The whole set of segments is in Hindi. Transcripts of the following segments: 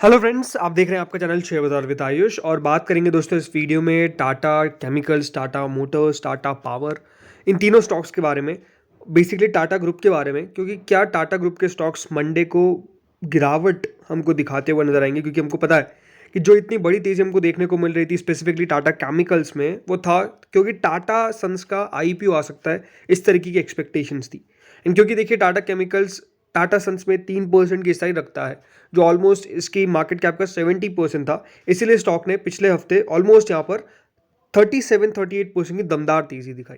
हेलो फ्रेंड्स, आप देख रहे हैं आपका चैनल शेयर बाजार विद आयुष। और बात करेंगे दोस्तों इस वीडियो में Tata chemicals, Tata motors, Tata power, इन तीनों स्टॉक्स के बारे में। बेसिकली टाटा ग्रुप के बारे में, क्योंकि क्या टाटा ग्रुप के स्टॉक्स मंडे को गिरावट हमको दिखाते हुए नजर आएंगे, क्योंकि हमको पता है कि जो इतनी बड़ी तेज़ी हमको देखने को मिल रही थी स्पेसिफिकली टाटा केमिकल्स में, वो था क्योंकि टाटा सन्स का आईपीओ आ सकता है, इस तरीके की एक्सपेक्टेशंस थी। एंड क्योंकि देखिए टाटा केमिकल्स टाटा सन्स में 3% की हिस्सा ही रखता है, जो ऑलमोस्ट इसकी मार्केट कैप का 70% था। इसीलिए स्टॉक ने पिछले हफ्ते ऑलमोस्ट यहाँ पर 37-38% की दमदार तेजी दिखाई।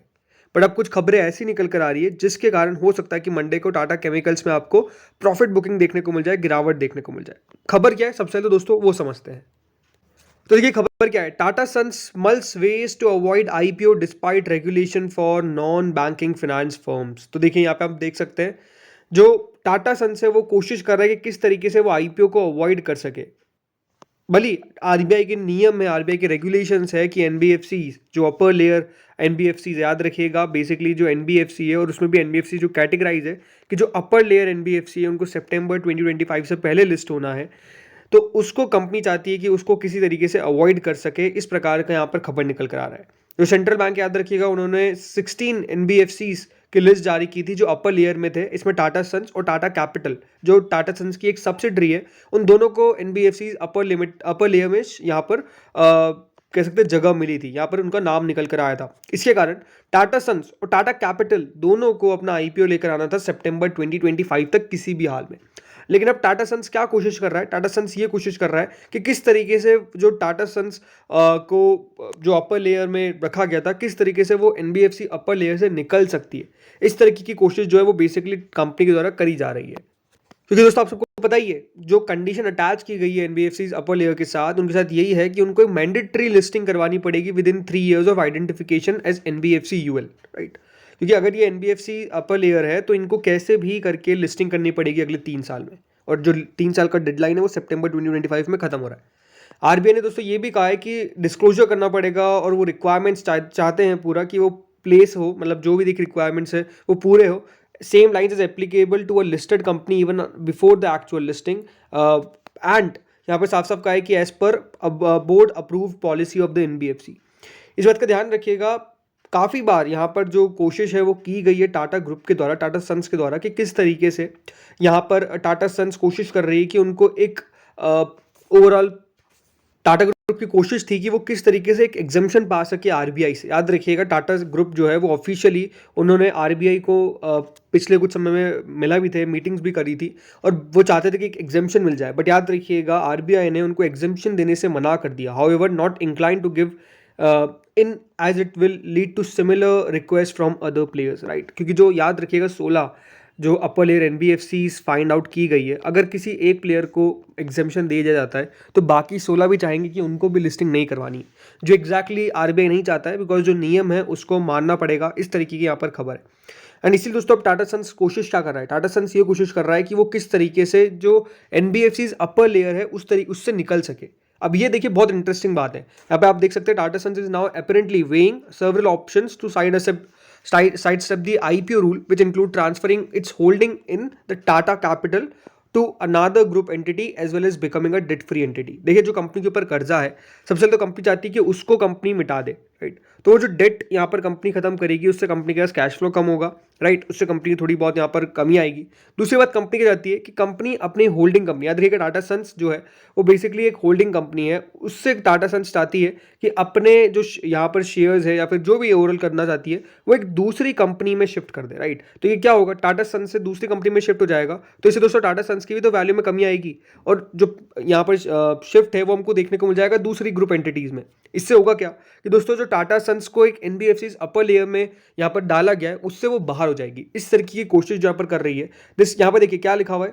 बट अब कुछ खबरें ऐसी निकल कर आ रही है जिसके कारण हो सकता है कि मंडे को टाटा केमिकल्स में आपको प्रॉफिट बुकिंग देखने को मिल जाए, गिरावट देखने को मिल जाए। खबर क्या है सबसे पहले तो दोस्तों वो समझते हैं। तो देखिए खबर क्या है, Tata Sons mulls ways to avoid IPO despite regulation for non banking finance firms. तो देखिए यहाँ पे आप देख सकते हैं जो टाटा सन्स है वो कोशिश कर रहा है कि किस तरीके से वो आईपीओ को अवॉइड कर सके। भली आरबीआई के नियम में, आरबीआई के रेगुलेशंस है कि एनबीएफसी जो अपर लेयर एनबीएफसी, याद रखिएगा बेसिकली जो एनबीएफसी है और उसमें भी एनबीएफसी जो कैटेगराइज है कि जो अपर लेयर एनबीएफसी है उनको सितंबर 2025 से पहले लिस्ट होना है। तो उसको कंपनी चाहती है कि उसको किसी तरीके से अवॉइड कर सके, इस प्रकार का यहाँ पर खबर निकल कर आ रहा है। जो सेंट्रल बैंक, याद रखिएगा, उन्होंने 16 एनबीएफसीज की लिस्ट जारी की थी जो अपर लेयर में थे। इसमें टाटा सन्स और टाटा कैपिटल, जो टाटा सन्स की एक सब्सिडरी है, उन दोनों को एनबीएफसीज अपर लेयर में यहाँ पर कह सकते हैं जगह मिली थी, यहाँ पर उनका नाम निकल कर आया था। इसके कारण टाटा सन्स और टाटा कैपिटल दोनों को अपना आईपीओ लेकर आना था सितंबर 2025 तक किसी भी हाल में। लेकिन अब टाटा सन्स क्या कोशिश कर रहा है, टाटा सन्स ये कोशिश कर रहा है कि किस तरीके से जो टाटा सन्स को जो अपर लेयर में रखा गया था, किस तरीके से वो एनबीएफसी अपर लेयर से निकल सकती है। इस तरीके की कोशिश जो है वो बेसिकली कंपनी के द्वारा करी जा रही है। क्योंकि दोस्तों आप सबको पता ही है जो कंडीशन अटैच की गई है एनबीएफसी अपर लेयर के साथ, उनके साथ यही है कि उनको एक मैंडेटरी लिस्टिंग करवानी पड़ेगी within 3 years of identification as NBFC UL, right. क्योंकि अगर ये एनबीएफसी अपर लेयर है तो इनको कैसे भी करके लिस्टिंग करनी पड़ेगी अगले 3 साल में, और जो 3 साल का डेडलाइन है वो सितंबर 2025 में खत्म हो रहा है। आरबीआई ने दोस्तों ये भी कहा है कि डिस्क्लोजर करना पड़ेगा, और वो रिक्वायरमेंट्स चाहते हैं पूरा कि वो प्लेस हो, मतलब जो भी रिक्वायरमेंट्स है वो पूरे हो। Same lines is applicable to a listed company even before the actual listing. And यहाँ पर साफ साफ कहा है कि as per board approve policy of the NBFC. इस बात का ध्यान रखिएगा, काफ़ी बार यहाँ पर जो कोशिश है वो की गई है टाटा ग्रुप के द्वारा, टाटा सन्स के द्वारा, कि किस तरीके से यहाँ पर टाटा सन्स कोशिश कर रही है कि उनको एक ओवरऑल टाटा ग्रुप की कोशिश थी कि वो किस तरीके से एक एग्जम्पशन पा सके आरबीआई से। याद रखिएगा टाटा ग्रुप जो है वो ऑफिशियली उन्होंने आरबीआई को पिछले कुछ समय में मिला भी थे, मीटिंग्स भी करी थी, और वो चाहते थे कि एक एग्जम्पशन मिल जाए। बट याद रखिएगा आरबीआई ने उनको एग्जम्पशन देने से मना कर दिया। However not incline to give in as it will lead to similar request from other players, right. क्योंकि जो याद रखिएगा 16 जो upper layer NBFC find out की गई है, अगर किसी एक प्लेयर को एग्जामिशन दे दिया जाता है तो बाकी 16 भी चाहेंगे कि उनको भी लिस्टिंग नहीं करवानी है, जो एग्जैक्टली आरबीआई नहीं चाहता है, बिकॉज जो नियम है उसको मानना पड़ेगा। इस तरीके की यहाँ पर खबर है। एंड इसीलिए दोस्तों अब टाटा सन्स कोशिश क्या कर रहा है, टाटा सन्स ये कोशिश कर रहा है कि वो किस तरीके से जो एनबीएफसी अपर लेयर है उससे निकल सके। अब ये देखिए बहुत इंटरेस्टिंग बात है, यहाँ पे आप देख सकते हैं Tata Sons is now apparently weighing several options to sidestep the IPO rule, which include transferring its holding in the Tata Capital to another group entity as well as becoming a debt free entity। देखिए जो कंपनी के ऊपर कर्जा है, सबसे पहले तो कंपनी चाहती है कि उसको कंपनी मिटा दे, राइट। तो वो जो डेट यहाँ पर कंपनी खत्म करेगी उससे कंपनी के पास कैश फ्लो कम होगा, राइट। उससे कंपनी थोड़ी बहुत यहाँ पर कमी आएगी। दूसरी बात कंपनी की जाती है कि कंपनी अपनी होल्डिंग कंपनी, याद रखिएगा टाटा सन्स जो है वो बेसिकली एक होल्डिंग कंपनी है, उससे टाटा सन्स चाहती है कि अपने जो यहाँ पर शेयर्स है या फिर जो भी ओवरऑल करना चाहती है वो एक दूसरी कंपनी में शिफ्ट कर दे, राइट। तो ये क्या होगा, टाटा सन्स से दूसरी कंपनी में शिफ्ट हो जाएगा, तो इससे दोस्तों टाटा सन्स की भी तो वैल्यू में कमी आएगी, और जो यहाँ पर शिफ्ट है वो हमको देखने को मिल जाएगा दूसरी ग्रुप एंटिटीज में। इससे होगा क्या कि दोस्तों जो टाटा सन्स को एक एनबीएफसी अपर लेयर में यहाँ पर डाला गया है उससे वो बाहर हो जाएगी। इस तरीके की कोशिश जो यहाँ पर कर रही है। दिस यहाँ पर देखिए क्या लिखा हुआ है,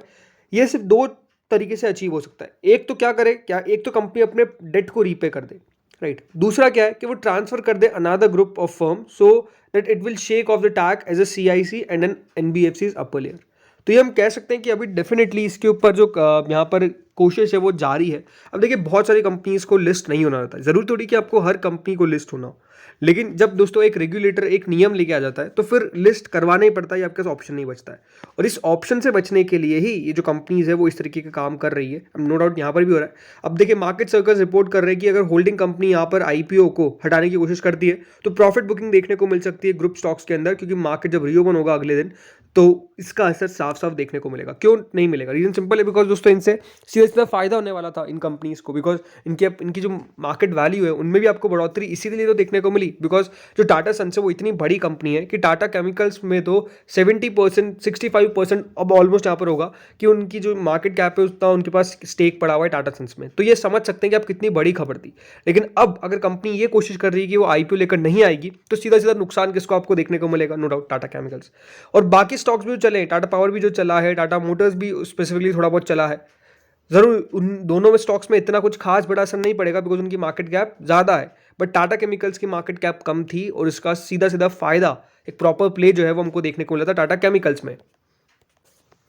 ये सिर्फ 2 तरीके से अचीव हो सकता है। एक तो क्या करे, क्या एक तो कंपनी अपने डेट को रीपे कर दे, राइट। दूसरा क्या है कि वो ट्रांसफर कर दे another group of firm so that it will shake off the tag as a CIC and an NBFC upper layer. तो ये हम कह सकते हैं कि अभी डेफिनेटली इसके ऊपर जो यहाँ पर कोशिश है वो जारी है। अब देखिए बहुत सारी कंपनीज को लिस्ट नहीं होना रहता है, जरूर थोड़ी कि आपको हर कंपनी को लिस्ट होना हो, लेकिन जब दोस्तों एक रेगुलेटर एक नियम लेके आ जाता है तो फिर लिस्ट करवाना ही पड़ता है, आपके पास ऑप्शन नहीं बचता है। और इस ऑप्शन से बचने के लिए ही ये जो कंपनीज है वो इस तरीके का काम कर रही है। नो डाउट यहाँ पर भी हो रहा है। अब देखिए मार्केट सर्कल्स रिपोर्ट कर रहे हैं कि अगर होल्डिंग कंपनी यहाँ पर आईपीओ को हटाने की कोशिश करती है तो प्रॉफिट बुकिंग देखने को मिल सकती है ग्रुप स्टॉक्स के अंदर, क्योंकि मार्केट जब रीओपन होगा अगले दिन तो इसका असर साफ साफ देखने को मिलेगा। क्यों नहीं मिलेगा? रीजन सिंपल है, बिकॉज दोस्तों इनसे सीधा सीधा फायदा होने वाला था इन कंपनीज को, बिकॉज इनकी जो मार्केट वैल्यू है उनमें भी आपको बढ़ोतरी इसीलिए तो देखने को मिली, बिकॉज जो टाटा सन्स है वो इतनी बड़ी कंपनी है कि टाटा केमिकल्स में तो 70% 65% अब ऑलमोस्ट यहाँ पर होगा कि उनकी जो मार्केट कैप है उतना उनके पास स्टेक पड़ा हुआ है टाटा सन्स में। तो ये समझ सकते हैं कि आप कितनी बड़ी खबर थी। लेकिन अब अगर कंपनी ये कोशिश कर रही है कि वो आईपीओ लेकर नहीं आएगी तो सीधा सीधा नुकसान किसको आपको देखने को मिलेगा? No doubt Tata Chemicals. और बाकी स्टॉक्स भी चले, टाटा पावर भी जो चला है, टाटा मोटर्स भी स्पेसिफिकली थोड़ा बहुत चला है। जरूर उन दोनों में स्टॉक्स में इतना कुछ खास बड़ा असर नहीं पड़ेगा बिकॉज उनकी मार्केट कैप ज़्यादा है, बट टाटा केमिकल्स की मार्केट कैप कम थी और इसका सीधा सीधा फायदा एक प्रॉपर प्ले जो है वो हमको देखने को मिला था टाटा केमिकल्स में।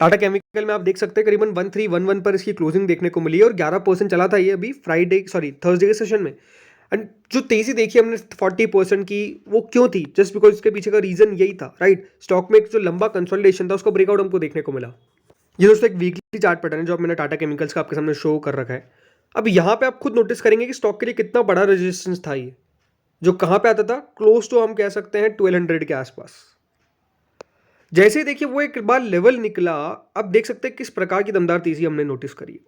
टाटा केमिकल में आप देख सकते हैं करीबन 1311 पर इसकी क्लोजिंग देखने को मिली है और 11% चला था ये अभी थर्सडे के सेशन में। एंड जो तेजी देखी हमने 40% की, वो क्यों थी? जस्ट बिकॉज इसके पीछे का रीजन यही था, राइट? स्टॉक में एक जो लंबा कंसोलिडेशन था उसका ब्रेकआउट हमको देखने को मिला। ये दोस्तों एक वीकली चार्ट पैटर्न है जो मैंने टाटा केमिकल्स का आपके सामने शो कर रखा है। अब यहाँ पे आप खुद नोटिस करेंगे कि स्टॉक के लिए कितना बड़ा रेजिस्टेंस था ये, जो कहाँ पे आता था? क्लोज टू हम कह सकते हैं 1200 के आसपास। जैसे ही देखिए वो एक बार लेवल निकला, अब देख सकते हैं किस प्रकार की दमदार तेजी हमने नोटिस करी।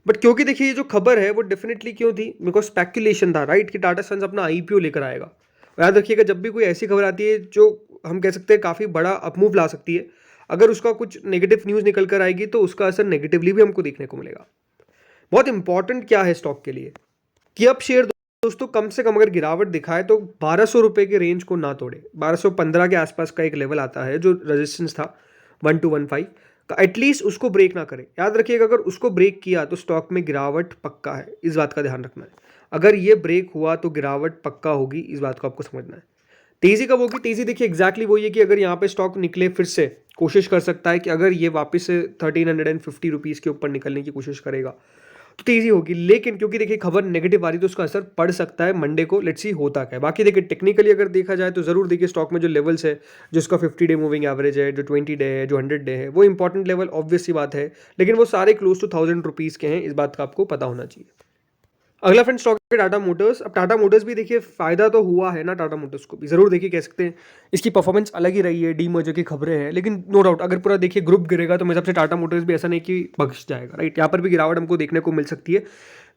बट क्योंकि देखिए ये जो खबर है वो डेफिनेटली क्यों थी? बिकॉज स्पेक्यूलेशन था, राइट, कि टाटा सन्स अपना आईपीओ लेकर आएगा। याद रखिएगा जब भी कोई ऐसी खबर आती है जो हम कह सकते हैं काफ़ी बड़ा अपमूव ला सकती है, अगर उसका कुछ नेगेटिव न्यूज़ निकल कर आएगी तो उसका असर नेगेटिवली भी हमको देखने को मिलेगा। बहुत इंपॉर्टेंट क्या है स्टॉक के लिए कि अब शेयर दोस्तों कम से कम अगर गिरावट दिखाए तो 1200 रुपये के रेंज को ना तोड़े। 1215 के आसपास का एक लेवल आता है जो रेजिस्टेंस था 1215 का, एटलीस्ट उसको ब्रेक ना करे। याद रखिएगा अगर उसको ब्रेक किया तो स्टॉक में गिरावट पक्का है, इस बात का ध्यान रखना है। अगर ये ब्रेक हुआ तो गिरावट पक्का होगी, इस बात को आपको समझना है। तेजी कब होगी? तेजी देखिए एग्जैक्टली वही है कि अगर यहाँ पे स्टॉक निकले, फिर से कोशिश कर सकता है कि अगर ये वापस से 1350 रुपीज़ के ऊपर निकलने की कोशिश करेगा तो तेजी होगी। लेकिन क्योंकि देखिए खबर नेगेटिव आ रही तो उसका असर पड़ सकता है मंडे को। लेट्स सी होता क्या है। बाकी देखिए टेक्निकली अगर देखा जाए तो जरूर देखिए स्टॉक में जो लेवल्स है, जो इसका 50 डे मूविंग एवरेज है, जो 20 डे है, जो 100 डे है, वो इंपॉर्टेंट लेवल ऑब्वियस सी बात है, लेकिन वो सारे क्लोज टू 1000 रुपीज़ के हैं, इस बात का आपको पता होना चाहिए। अगला फ्रेंड स्टॉक है टाटा मोटर्स। अब टाटा मोटर्स भी देखिए फायदा तो हुआ है ना, टाटा मोटर्स को भी जरूर देखिए कह सकते हैं इसकी परफॉर्मेंस अलग ही रही है, डी मर्जर की खबरें हैं, लेकिन नो डाउट अगर पूरा देखिए ग्रुप गिरेगा तो मेरे हिसाब से टाटा मोटर्स भी ऐसा नहीं कि बख्श जाएगा, राइट? यहाँ पर भी गिरावट हमको देखने को मिल सकती है,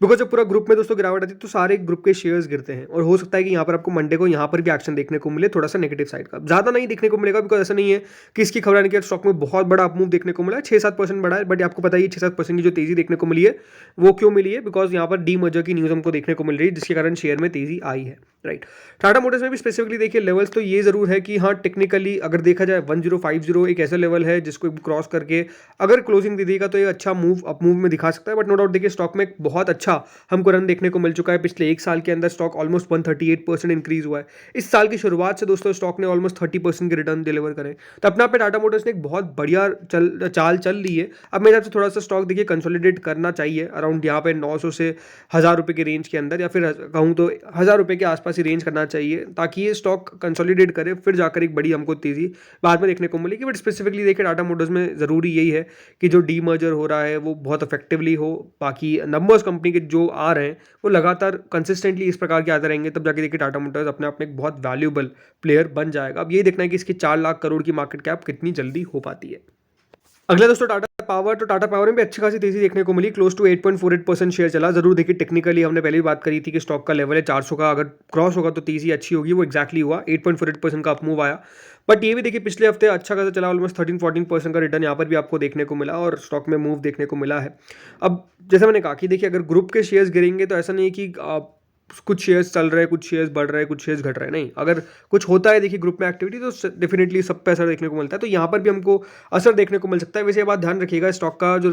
बिकॉज जब पूरा ग्रुप में दोस्तों गिरावट आती है तो सारे ग्रुप के शेयर्स गिरते हैं और हो सकता है कि यहाँ पर आपको मंडे को यहाँ पर भी एक्शन देखने को मिले, थोड़ा सा नेगेटिव साइड का। ज़्यादा नहीं देखने को मिलेगा बिकॉज ऐसा नहीं है कि इसकी खबर आने के स्टॉक में बहुत बड़ा अपमूव देखने को मिला है, 6-7% बढ़ा है। बट आपको पता ही 6-7% की जो तेजी देखने को मिली है वो क्यों मिली है? बिकॉज यहाँ पर डी मर्जर की न्यूज़ हमको देखने को मिल रही है जिसके कारण शेयर में तेजी आई है, राइट? टाटा मोटर्स में भी स्पेसिफिकली देखिए लेवल्स तो ये जरूर है कि हाँ टेक्निकली अगर देखा जाए 1050 एक ऐसा लेवल है जिसको क्रॉस करके अगर क्लोजिंग दे देगा तो ये अच्छा मूव अपमूव में दिखा सकता है। बट नो डाउट देखिए स्टॉक में एक बहुत अच्छा हमको रन देखने को मिल चुका है। पिछले एक साल के अंदर स्टॉक ऑलमोस्ट 138% इंक्रीज हुआ है। इस साल की शुरुआत से दोस्तों स्टॉक ने ऑलमोस्ट 30% के रिटर्न डिलीवर करे। तो अपना पे टाटा मोटर्स ने एक बहुत बढ़िया चाल चल रही है। अब मेरे हिसाब से थोड़ा सा स्टॉक देखिए कंसोलिडेट करना चाहिए अराउंड यहाँ पे 900 से 1000 रुपये के रेंज के अंदर, या फिर कहूँ तो 1000 रुपये के आसपास ही रेंज करना चाहिए ताकि ये स्टॉक कंसोलिडेट करे, फिर जाकर एक बड़ी हमको तेजी बाद में देखने को मिलेगी। बट स्पेसिफिकली देखिए टाटा मोटर्स में ज़रूरी यही है कि जो डी मर्जर हो रहा है वो बहुत इफेक्टिवली हो, बाकी नंबर्स कंपनी के जो आ रहे हैं वो लगातार कंसिस्टेंटली इस प्रकार के आते रहेंगे, तब जाके देखिए टाटा मोटर्स अपने आप में एक बहुत वैल्यूएबल प्लेयर बन जाएगा। अब यही देखना है कि इसकी 4 लाख करोड़ की मार्केट कैप कितनी जल्दी हो पाती है। अगला दोस्तों टाटा पावर। तो टाटा पावर में भी अच्छी खासी तेजी देखने को मिली, क्लोज टू 8.48% शेयर चला। जरूर देखिए टेक्निकली हमने पहले भी बात करी थी कि स्टॉक का लेवल है 400 का, अगर क्रॉस होगा तो तेजी अच्छी होगी, वो एक्जैक्टली हुआ, 8.48% का अपमूव आया। बट ये भी देखिए पिछले हफ्ते अच्छा खासा चला, ऑलमोस्ट 13-14% का रिटर्न यहाँ पर भी आपको देखने को मिला और स्टॉक में मूव देखने को मिला है। अब जैसे मैंने कहा कि देखिए अगर ग्रुप के शेयर्स गिरेंगे तो ऐसा नहीं कि कुछ शेयर्स चल रहे हैं, कुछ शेयर्स बढ़ रहे हैं, कुछ शेयर्स घट रहे हैं, नहीं। अगर कुछ होता है देखिए ग्रुप में एक्टिविटी तो डेफिनेटली सब पे असर देखने को मिलता है, तो यहाँ पर भी हमको असर देखने को मिल सकता है। वैसे ये बात ध्यान रखिएगा स्टॉक का जो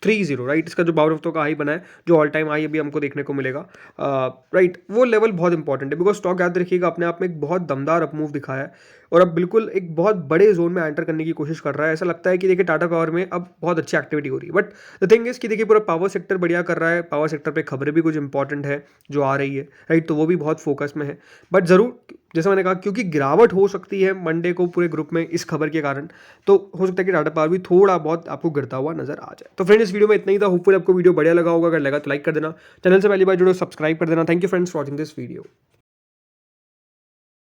30 राइट, इसका जो पावर ऑफ तो का हाई बना है, जो ऑल टाइम हाई अभी हमको देखने को मिलेगा, राइट, वो लेवल बहुत इंपॉर्टेंट है बिकॉज स्टॉक याद रखिएगा अपने आप में एक बहुत दमदार अपमूव दिखाया है और अब बिल्कुल एक बहुत बड़े जोन में एंटर करने की कोशिश कर रहा है। ऐसा लगता है कि देखिए टाटा पावर में अब बहुत अच्छी एक्टिविटी हो रही है, बट द थिंग इज कि देखिए पूरा पावर सेक्टर बढ़िया कर रहा है, पावर सेक्टर पे खबरें भी कुछ इंपॉर्टेंट है जो आ रही है, राइट, तो वो भी बहुत फोकस में है। बट ज़रूर जैसा मैंने कहा, क्योंकि गिरावट हो सकती है मंडे को पूरे ग्रुप में इस खबर के कारण, तो हो सकता है कि टाटा पावर भी थोड़ा बहुत आपको गिरता हुआ नजर आ जाए। तो फ्रेंड्स, इस वीडियो में इतना ही था। होपफुली आपको वीडियो बढ़िया लगा होगा, अगर लगा तो लाइक कर देना, चैनल से पहली बार जुड़ो सब्सक्राइब कर देना। Thank you friends for watching this video.